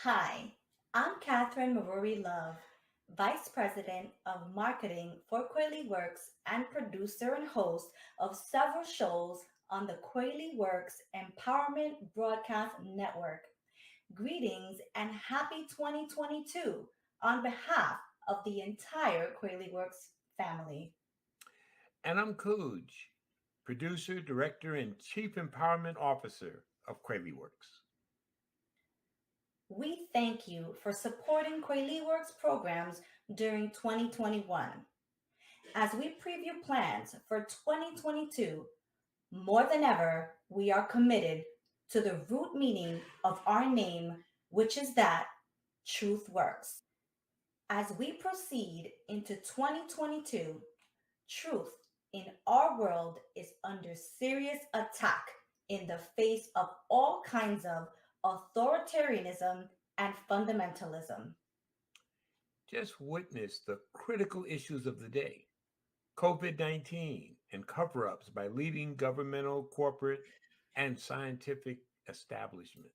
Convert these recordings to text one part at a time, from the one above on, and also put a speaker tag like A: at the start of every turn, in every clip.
A: Hi, I'm Catherine Maruri Love, Vice President of Marketing for KweliWorks and producer and host of several shows on the KweliWorks Empowerment Broadcast Network. Greetings and happy 2022 on behalf of the entire KweliWorks family.
B: And I'm Cooj, producer, director, and chief empowerment officer of KweliWorks.
A: We thank you for supporting KweliWorks programs during 2021. As we preview plans for 2022, more than ever, we are committed to the root meaning of our name, which is that truth works. As we proceed into 2022, truth in our world is under serious attack in the face of all kinds of authoritarianism and fundamentalism.
B: Just witness the critical issues of the day: COVID 19 and cover ups by leading governmental, corporate, and scientific establishment.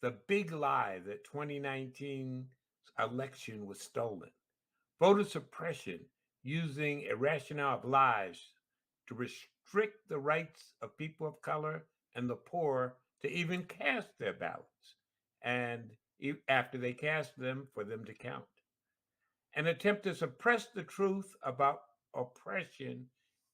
B: The big lie that 2019 election was stolen. Voter suppression using irrationale of lies to restrict the rights of people of color and the poor to even cast their ballots, and after they cast them, for them to count. An attempt to suppress the truth about oppression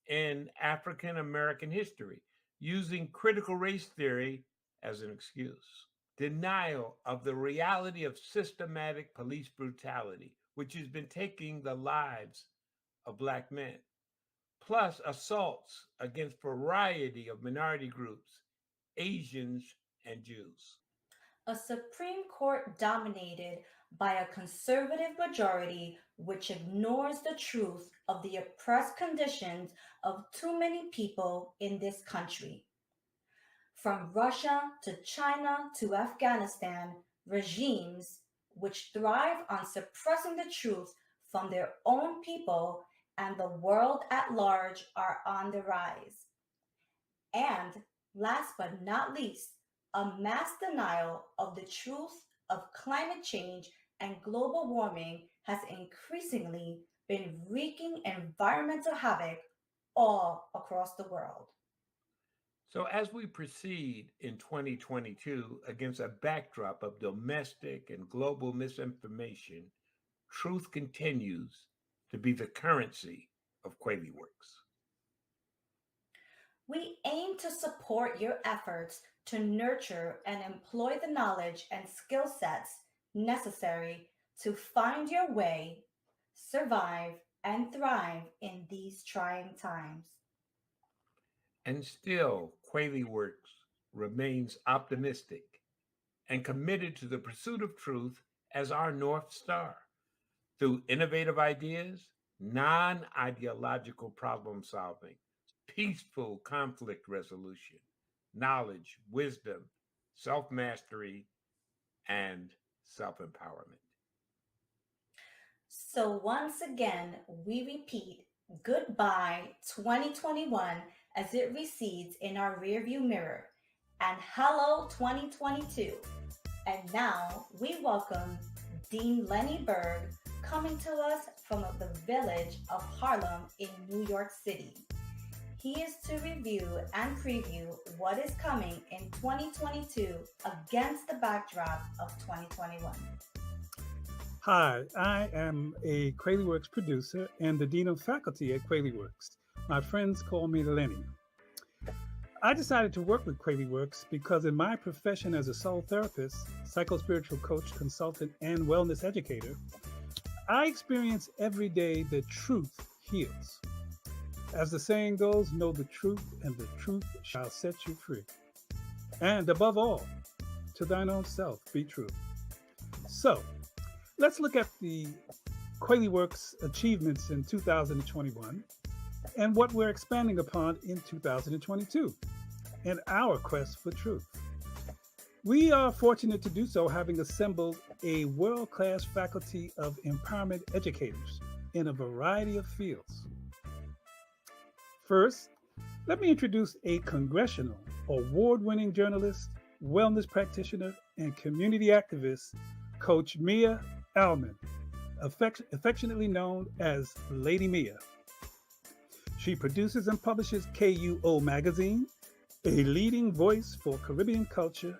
B: in African American history using critical race theory as an excuse. Denial of the reality of systematic police brutality, which has been taking the lives of Black men, plus assaults against a variety of minority groups, Asians and Jews.
A: A Supreme Court dominated by a conservative majority which ignores the truth of the oppressed conditions of too many people in this country. From Russia to China to Afghanistan, regimes which thrive on suppressing the truth from their own people and the world at large are on the rise. And last but not least, a mass denial of the truth of climate change and global warming has increasingly been wreaking environmental havoc all across the world.
B: So, as we proceed in 2022 against a backdrop of domestic and global misinformation, truth continues to be the currency of KweliWorks.
A: We aim to support your efforts to nurture and employ the knowledge and skill sets necessary to find your way, survive, and thrive in these trying times.
B: And still, KweliWorks remains optimistic and committed to the pursuit of truth as our North Star through innovative ideas, non ideological problem solving, peaceful conflict resolution, knowledge, wisdom, self mastery, and self empowerment.
A: So, once again, we repeat goodbye 2021 as it recedes in our rearview mirror, and hello 2022. And now we welcome Dean Lenny Berg coming to us from the village of Harlem in New York City. He is to review and preview what is coming in 2022 against the backdrop of 2021.
C: Hi, I am a KweliWorks producer and the Dean of Faculty at KweliWorks. My friends call me Lenny. I decided to work with KweliWorks because in my profession as a soul therapist, psychospiritual coach, consultant, and wellness educator, I experience every day that truth heals. As the saying goes, know the truth and the truth shall set you free. And above all, to thine own self be true. So, let's look at the KweliWorks achievements in 2021 and what we're expanding upon in 2022 in our quest for truth. We are fortunate to do so, having assembled a world-class faculty of empowerment educators in a variety of fields. First, let me introduce a congressional award-winning journalist, wellness practitioner, and community activist, Coach Mia Alman, affectionately known as Lady Mia. She produces and publishes KUO Magazine, a leading voice for Caribbean culture.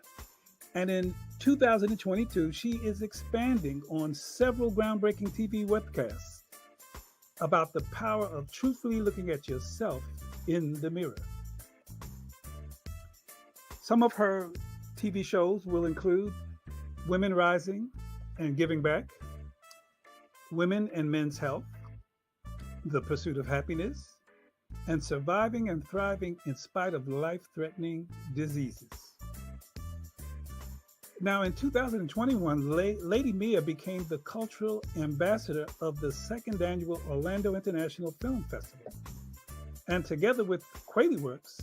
C: And in 2022, she is expanding on several groundbreaking TV webcasts about the power of truthfully looking at yourself in the mirror. Some of her TV shows will include Women Rising and Giving Back, Women and Men's Health, The Pursuit of Happiness, and Surviving and Thriving in Spite of Life-Threatening Diseases. Now, in 2021, Lady Mia became the cultural ambassador of the second annual Orlando International Film Festival, and together with KweliWorks,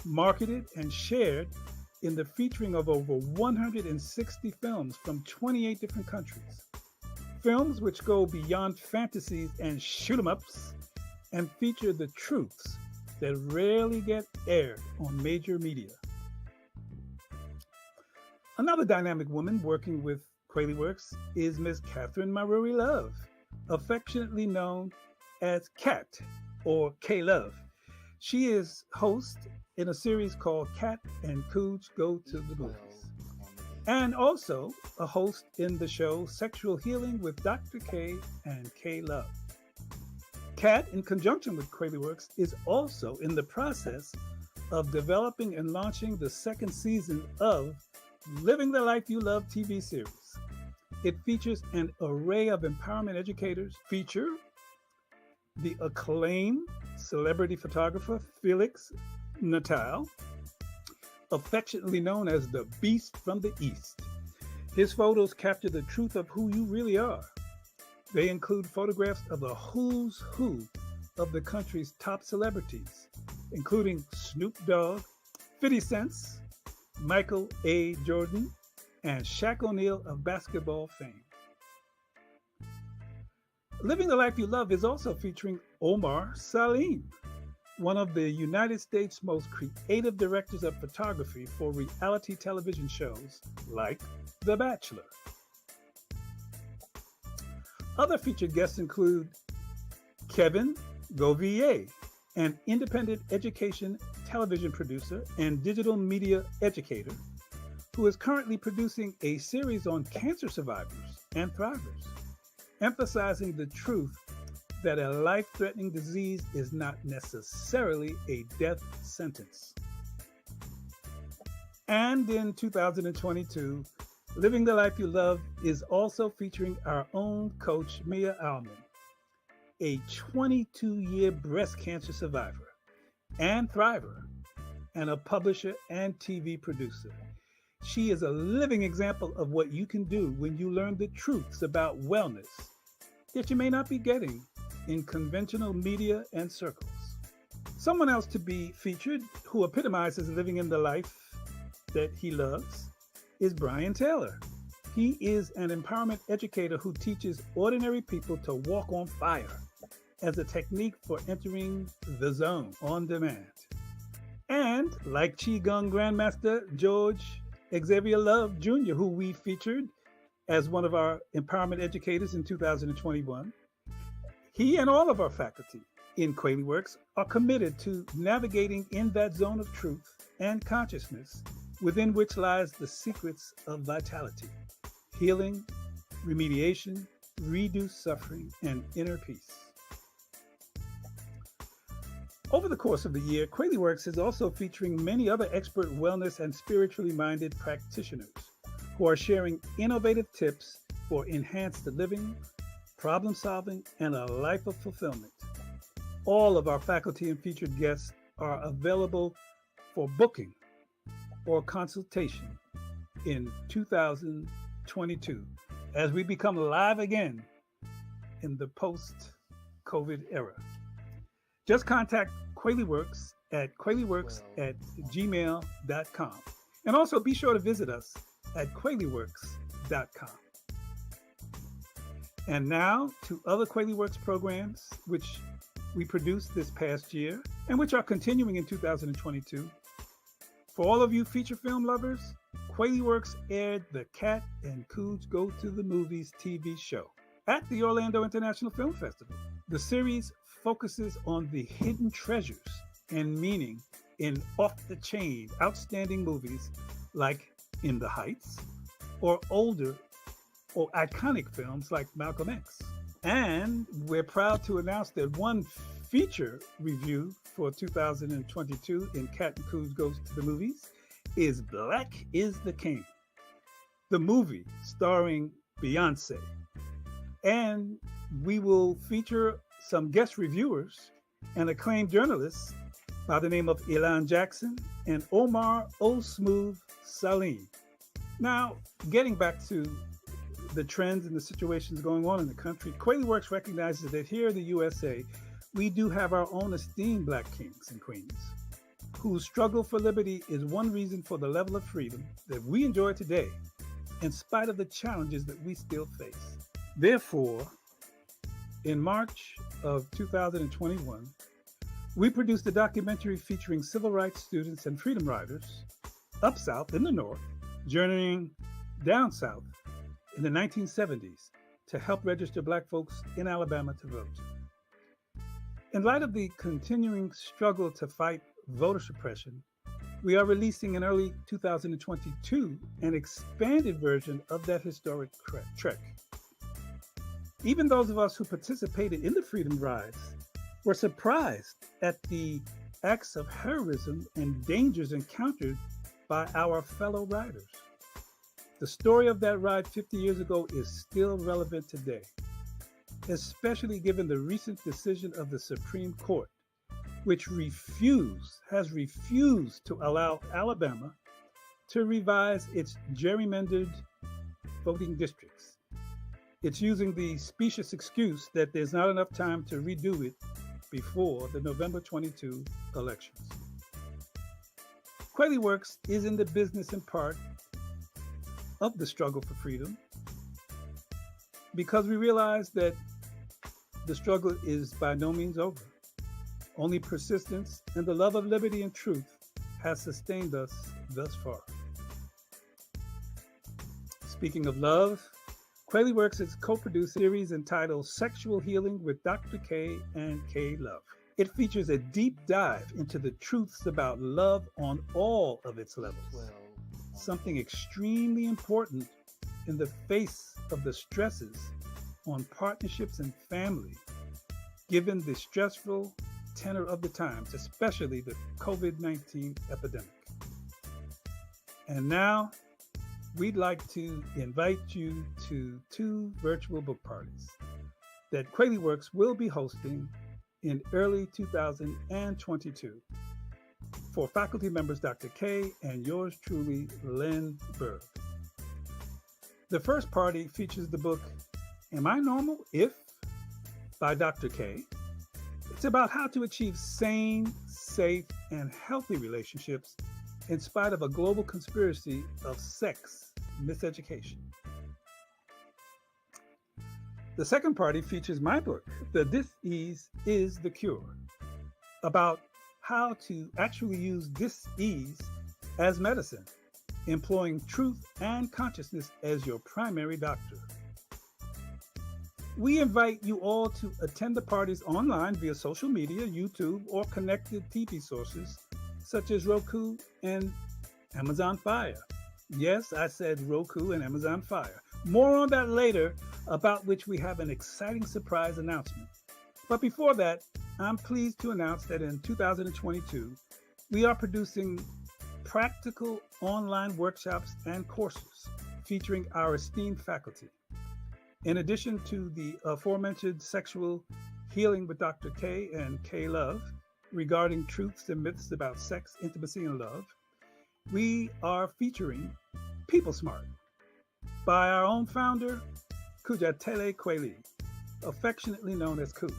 C: marketed and shared in the featuring of over 160 films from 28 different countries. Films which go beyond fantasies and shoot-'em-ups and feature the truths that rarely get aired on major media. Another dynamic woman working with KweliWorks is Miss Catherine Maruri Love, affectionately known as Kat or K-Love. She is host in a series called Kat and Cooch Go to the Movies, and also a host in the show Sexual Healing with Dr. K and K-Love. Kat, in conjunction with KweliWorks, is also in the process of developing and launching the second season of Living the Life You Love TV series. It features an array of empowerment educators, feature the acclaimed celebrity photographer Felix Natal, affectionately known as the Beast from the East. His photos capture the truth of who you really are. They include photographs of the who's who of the country's top celebrities, including Snoop Dogg, 50 Cent, Michael A. Jordan, and Shaq O'Neal of basketball fame. Living the Life You Love is also featuring Omar Salim, one of the United States' most creative directors of photography for reality television shows like The Bachelor. Other featured guests include Kevin Govier, an independent education television producer and digital media educator, who is currently producing a series on cancer survivors and thrivers, emphasizing the truth that a life-threatening disease is not necessarily a death sentence. And in 2022, Living the Life You Love is also featuring our own coach, Mia Alman, a 22-year breast cancer survivor and thriver, and a publisher and TV producer. She is a living example of what you can do when you learn the truths about wellness that you may not be getting in conventional media and circles. Someone else to be featured who epitomizes living in the life that he loves is Brian Taylor. He is an empowerment educator who teaches ordinary people to walk on fire as a technique for entering the zone on demand. And like Qigong Grandmaster George Xavier Love Jr., who we featured as one of our empowerment educators in 2021, he and all of our faculty in KweliWorks are committed to navigating in that zone of truth and consciousness within which lies the secrets of vitality, healing, remediation, reduced suffering, and inner peace. Over the course of the year, KweliWorks is also featuring many other expert wellness and spiritually minded practitioners who are sharing innovative tips for enhanced living, problem solving, and a life of fulfillment. All of our faculty and featured guests are available for booking or consultation in 2022 as we become live again in the post-COVID era. Just contact KweliWorks at kweliworks@gmail.com. And also be sure to visit us at kweliworks.com. And now to other KweliWorks programs which we produced this past year and which are continuing in 2022. For all of you feature film lovers, KweliWorks aired the Cat and Cooge Go to the Movies TV show at the Orlando International Film Festival. The series focuses on the hidden treasures and meaning in off-the-chain, outstanding movies like In the Heights, or older or iconic films like Malcolm X. And we're proud to announce that one feature review for 2022 in Cat and Cooge Goes to the Movies is Black is the King, the movie starring Beyonce. And we will feature some guest reviewers and acclaimed journalists by the name of Elan Jackson and Omar O. Smooth Salim. Now, getting back to the trends and the situations going on in the country, KweliWorks recognizes that here in the USA, we do have our own esteemed Black kings and queens whose struggle for liberty is one reason for the level of freedom that we enjoy today, in spite of the challenges that we still face. Therefore, in March of 2021, we produced a documentary featuring civil rights students and freedom riders up south in the north, journeying down south in the 1970s to help register Black folks in Alabama to vote. In light of the continuing struggle to fight voter suppression, we are releasing in early 2022 an expanded version of that historic trek. Even those of us who participated in the Freedom Rides were surprised at the acts of heroism and dangers encountered by our fellow riders. The story of that ride 50 years ago is still relevant today, especially given the recent decision of the Supreme Court, which has refused to allow Alabama to revise its gerrymandered voting districts. It's using the specious excuse that there's not enough time to redo it before the November 22 elections. KweliWorks is in the business in part of the struggle for freedom because we realize that the struggle is by no means over. Only persistence and the love of liberty and truth has sustained us thus far. Speaking of love, KweliWorks has co-produced a series entitled Sexual Healing with Dr. K and K Love. It features a deep dive into the truths about love on all of its levels, something extremely important in the face of the stresses on partnerships and family, given the stressful tenor of the times, especially the COVID-19 epidemic. And now, we'd like to invite you to 2 virtual book parties that KweliWorks will be hosting in early 2022 for faculty members Dr. K and yours truly, Lynn Berg. The first party features the book, Am I Normal If? By Dr. K. It's about how to achieve sane, safe, and healthy relationships in spite of a global conspiracy of sex miseducation. The second party features my book, The Dis-Ease is the Cure, about how to actually use dis-ease as medicine, employing truth and consciousness as your primary doctor. We invite you all to attend the parties online via social media, YouTube, or connected TV sources such as Roku and Amazon Fire. Yes, I said Roku and Amazon Fire. More on that later, about which we have an exciting surprise announcement. But before that, I'm pleased to announce that in 2022, we are producing practical online workshops and courses featuring our esteemed faculty. In addition to the aforementioned Sexual Healing with Dr. K and K Love regarding truths and myths about sex, intimacy, and love, we are featuring People Smart by our own founder, Kujatele Kweli, affectionately known as Cooge.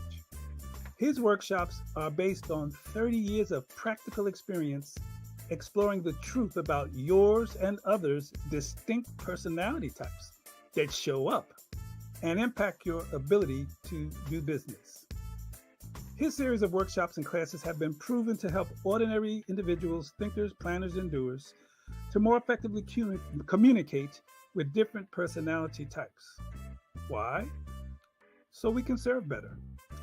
C: His workshops are based on 30 years of practical experience exploring the truth about yours and others' distinct personality types that show up and impact your ability to do business. His series of workshops and classes have been proven to help ordinary individuals, thinkers, planners, and doers to more effectively communicate with different personality types. Why? So we can serve better,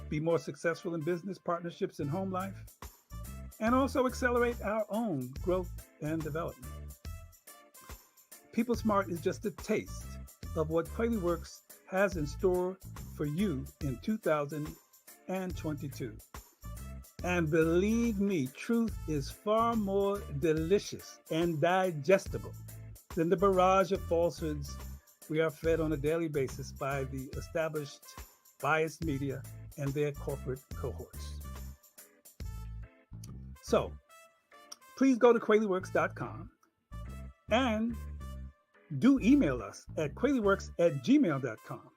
C: be more successful in business partnerships and home life, and also accelerate our own growth and development. People Smart is just a taste of what KweliWorks has in store for you in 2022. And believe me, truth is far more delicious and digestible than the barrage of falsehoods we are fed on a daily basis by the established biased media and their corporate cohorts. So, please go to KweliWorks.com and do email us at KweliWorks@gmail.com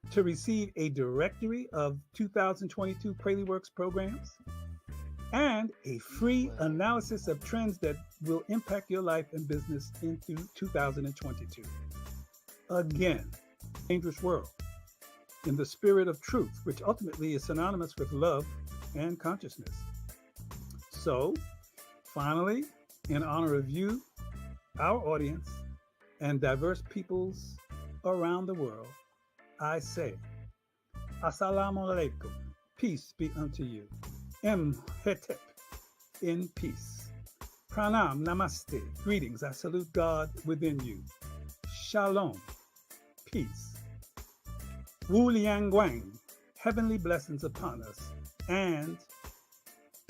C: to receive a directory of 2022 KweliWorks programs and a free analysis of trends that will impact your life and business into 2022. Again, dangerous world in the spirit of truth, which ultimately is synonymous with love and consciousness. So, finally, in honor of you, our audience, and diverse peoples around the world, I say, Assalamu alaikum, peace be unto you. Hetep, in peace. Pranam, namaste, greetings, I salute God within you. Shalom, peace. Wu Liang Guang, heavenly blessings upon us. And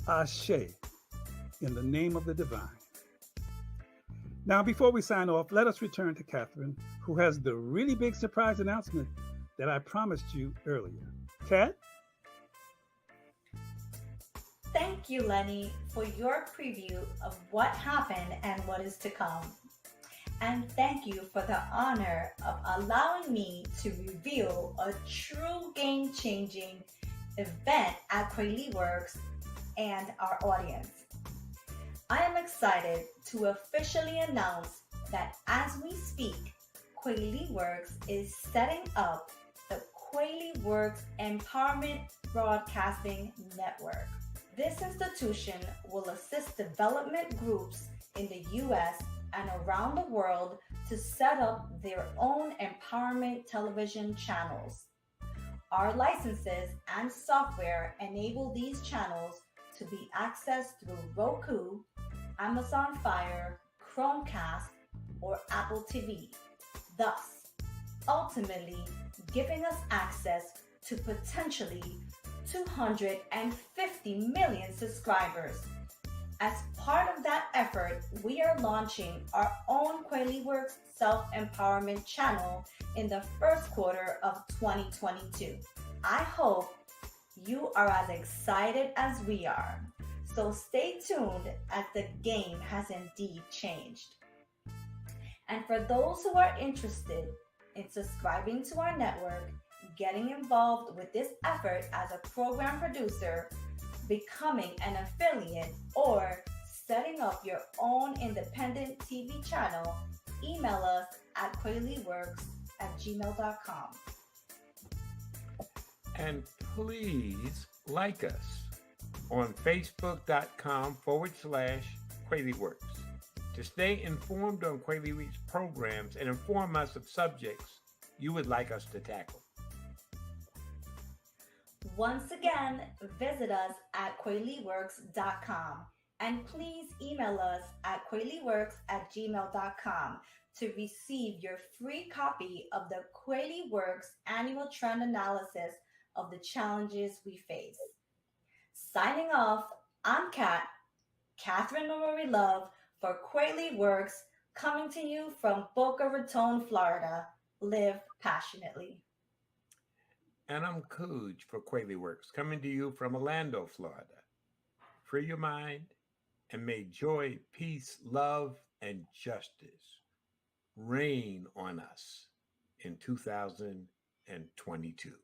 C: Ashe, in the name of the divine. Now, before we sign off, let us return to Catherine, who has the really big surprise announcement that I promised you earlier. Kat?
A: Thank you, Lenny, for your preview of what happened and what is to come. And thank you for the honor of allowing me to reveal a true game-changing event at KweliWorks and our audience. I am excited to officially announce that as we speak, KweliWorks is setting up the KweliWorks Empowerment Broadcasting Network. This institution will assist development groups in the U.S. and around the world to set up their own empowerment television channels. Our licenses and software enable these channels to be accessed through Roku, Amazon Fire, Chromecast, or Apple TV, thus ultimately giving us access to potentially 250 million subscribers. As part of that effort, we are launching our own KweliWorks Self-Empowerment channel in the first quarter of 2022. I hope you are as excited as we are. So stay tuned as the game has indeed changed. And for those who are interested in subscribing to our network, getting involved with this effort as a program producer, becoming an affiliate, or setting up your own independent TV channel, email us at KweliWorks@gmail.com.
B: And please like us on Facebook.com/KweliWorks to stay informed on KweliWorks programs and inform us of subjects you would like us to tackle.
A: Once again, visit us at KweliWorks.com and please email us at KweliWorks@gmail.com to receive your free copy of the KweliWorks annual trend analysis of the challenges we face. Signing off, I'm Catherine Marie Love for KweliWorks, coming to you from Boca Raton, Florida. Live passionately.
B: And I'm Cooj for KweliWorks, coming to you from Orlando, Florida. Free your mind, and may joy, peace, love, and justice reign on us in 2022.